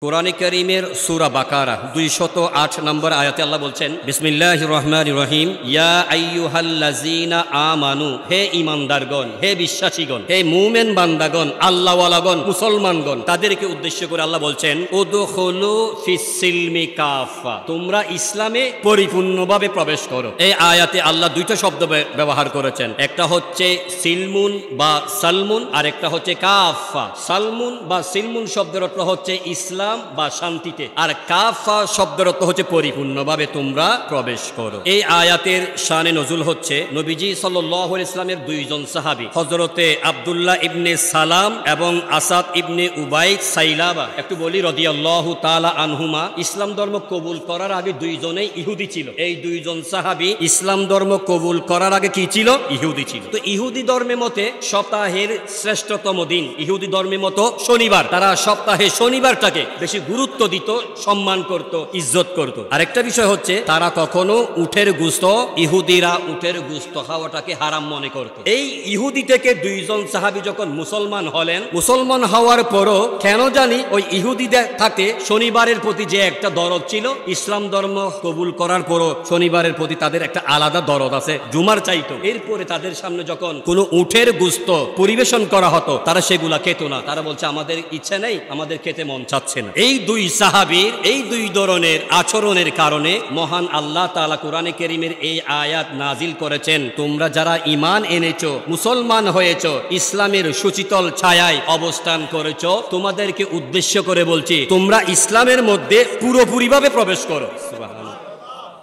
কোরআনে কারীমের সূরা বাকারা 208 নম্বর আয়াতে আল্লাহ বলছেন, বিসমিল্লাহির রহমানির রহিম, ইয়া আইয়ুহাল্লাযীনা আমানু, হে ঈমানদারগণ, হে বিশ্বাসীগণ, হে মুমিন বান্দাগণ, আল্লাহওয়ালাগণ, মুসলমানগণ, তাদেরকে উদ্দেশ্য করে আল্লাহ বলছেন, উদখুলু ফিস-সিলমি কাফা, তোমরা ইসলামে পরিপূর্ণভাবে প্রবেশ করো। এই আয়াতে আল্লাহ দুইটা শব্দ ব্যবহার করেছেন, একটা হচ্ছে সিলমুন বা সালমুন, আর একটা হচ্ছে কাফা। সালমুন বা সিলমুন শব্দের অর্থ হচ্ছে ইসলাম বা শান্তিতে, আর কাফা শব্দের অর্থ হচ্ছে পরিপূর্ণভাবে তোমরা প্রবেশ করো। এই আয়াতের শানে নজুল হচ্ছে নবীজি সাল্লাল্লাহু আলাইহি ওয়াসাল্লামের দুইজন সাহাবী, হযরতে আব্দুল্লাহ ইবনে সালাম এবং আসাদ ইবনে উবাইদ সাইলাবা, একটু বলি রাদিয়াল্লাহু তাআলা আনহুমা, ইসলাম ধর্ম কবুল করার আগে দুইজনেই ইহুদি ছিল। এই দুইজন সাহাবী ইসলাম ধর্ম কবুল করার আগে কি ছিল? ইহুদি ছিল। তো ইহুদি ধর্মের মতে সপ্তাহের শ্রেষ্ঠতম দিন ইহুদি ধর্মের মতো শনিবার, তারা সপ্তাহে শনিবারটাকে বেশি গুরুত্ব দিত, সম্মান করত, ইজ্জত করত। আরেকটা বিষয় হচ্ছে তারা কখনো উটের গোশত, ইহুদিরা উটের গোশত খাওয়াটাকে হারাম মনে করত। এই ইহুদি থেকে দুইজন সাহাবী যখন মুসলমান হলেন, মুসলমান হওয়ার পরও কেন জানি ওই ইহুদিদের থাকে শনিবারের প্রতি যে একটা দরদ ছিল, ইসলাম ধর্ম কবুল করার পরও শনিবারের প্রতি তাদের একটা আলাদা দরদ আছে, জুমার চাইতো। এরপরে তাদের সামনে যখন কোনো উটের গোশত পরিবেশন করা হতো, তারা সেগুলা খেত না। তারা বলছে আমাদের ইচ্ছা নেই, আমাদের খেতে মন চাচ্ছে না। এই দুই সাহাবীর এই দুই ধরনের আচরণের কারণে মহান আল্লাহ তাআলা কোরআনে কারীমের এই আয়াত নাজিল করেছেন, তোমরা যারা ঈমান এনেছো, মুসলমান হয়েছো, ইসলামের সুচিতল ছায়ায় অবস্থান করেছো, তোমাদেরকে উদ্দেশ্য করে বলছি, তোমরা ইসলামের মধ্যে পুরোপুরিভাবে প্রবেশ করো। সুবহানাল্লাহ।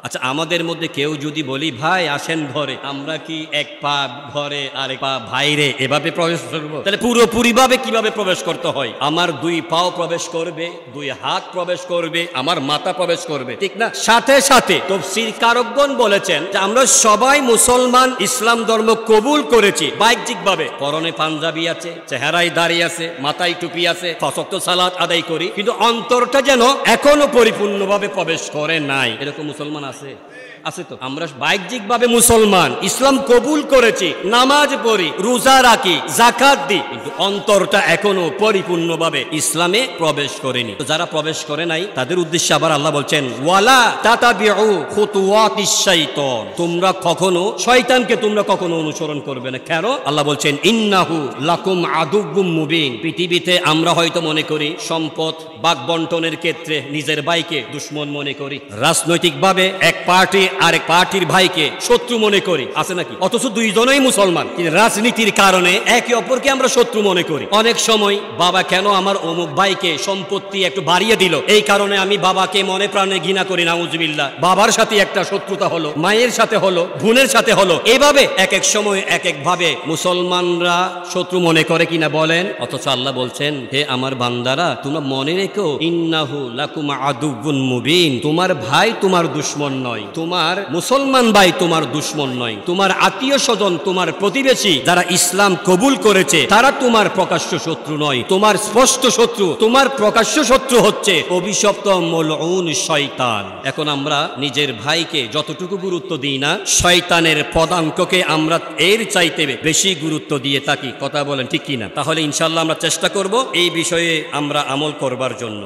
আচ্ছা, আমাদের মধ্যে কেউ যদি বলি, ভাই আসেন ঘরে, আমরা কি এক পা ঘরে আর এক পা বাইরে এভাবে প্রবেশ করবো? তাহলে পুরোপুরিভাবে কিভাবে প্রবেশ করতে হয়? আমার দুই পাও প্রবেশ করবে, দুই হাত প্রবেশ করবে, আমার মাথা প্রবেশ করবে, ঠিক না? সাথে সাথে তাফসীর কারকগণ বলেছেন যে আমরা সবাই মুসলমান, ইসলাম ধর্ম কবুল করেছি বাহ্যিকভাবে, পরনে পাঞ্জাবি আছে, চেহারায় দাড়ি আছে, মাথায় টুপি আছে, 5 ওয়াক্ত সালাত আদায় করি, কিন্তু অন্তরটা যেন এখনো পরিপূর্ণভাবে প্রবেশ করে নাই। এরকম মুসলমান আছে তো? আমরা বাহ্যিকভাবে মুসলমান, ইসলাম কবুল করেছি, নামাজ পড়ি, রোজা রাখি, যাকাত দিই, কিন্তু অন্তরটা এখনো পরিপূর্ণভাবে ইসলামে প্রবেশ করেনি। তো যারা প্রবেশ করে নাই তাদের উদ্দেশ্যে আবার আল্লাহ বলছেন, ওয়ালা তাতাবিউ খুতুওয়াতিশ শাইতান, তোমরা কখনো শয়তানকে তোমরা কখনো অনুসরণ করবে না। কেন? আল্লাহ বলছেন, ইন্নাহু লাকুম আদুউম মুবিন। পৃথিবীতে আমরা হয়তো মনে করি সম্পদ ভাগ বন্টনের ক্ষেত্রে নিজের ভাইকে দুশমন মনে করি, রাজনৈতিকভাবে এক পার্টি আরেক পার্টির ভাইকে শত্রু মনে করি, আছে নাকি? অথচ দুইজনেই মুসলমান, কিন্তু রাজনীতির কারণে একে অপরকে আমরা শত্রু মনে করি। অনেক সময় বাবা কেন আমার অমুক ভাইকে সম্পত্তি একটু বাড়িয়ে দিল, এই কারণে আমি বাবাকে মনে প্রাণে ঘৃণা করি, নাউজুবিল্লাহ। বাবার সাথে একটা শত্রুতা হলো, মায়ের সাথে হলো, বোনের সাথে হলো, এইভাবে এক এক সময় এক এক ভাবে মুসলমানরা শত্রু মনে করে কিনা বলেন? অথচ আল্লাহ বলছেন, হে আমার বান্দারা, তোমরা মনে রেখো, ইন্নাহু লাকুম আদুউন মুবিন, তোমার ভাই তোমার দুশমন নয়, তোমার মুসলমান ভাই তোমার দুশমন নয়, তোমার আত্মীয় স্বজন, তোমার প্রতিবেশী যারা ইসলাম কবুল করেছে, তারা তোমার প্রকাশ্য শত্রু নয়, তোমার স্পষ্ট শত্রু, তোমার প্রকাশ্য শত্রু হচ্ছে অভিশপ্ত মলউন শয়তান। এখন আমরা নিজের ভাইকে যতটুকু গুরুত্ব দিই না, শয়তানের পদাঙ্ককে আমরা এর চাইতে বেশি গুরুত্ব দিয়ে থাকি। কথা বলেন ঠিক কিনা? তাহলে ইনশাআল্লাহ আমরা চেষ্টা করব এই বিষয়ে আমরা আমল করবার জন্য।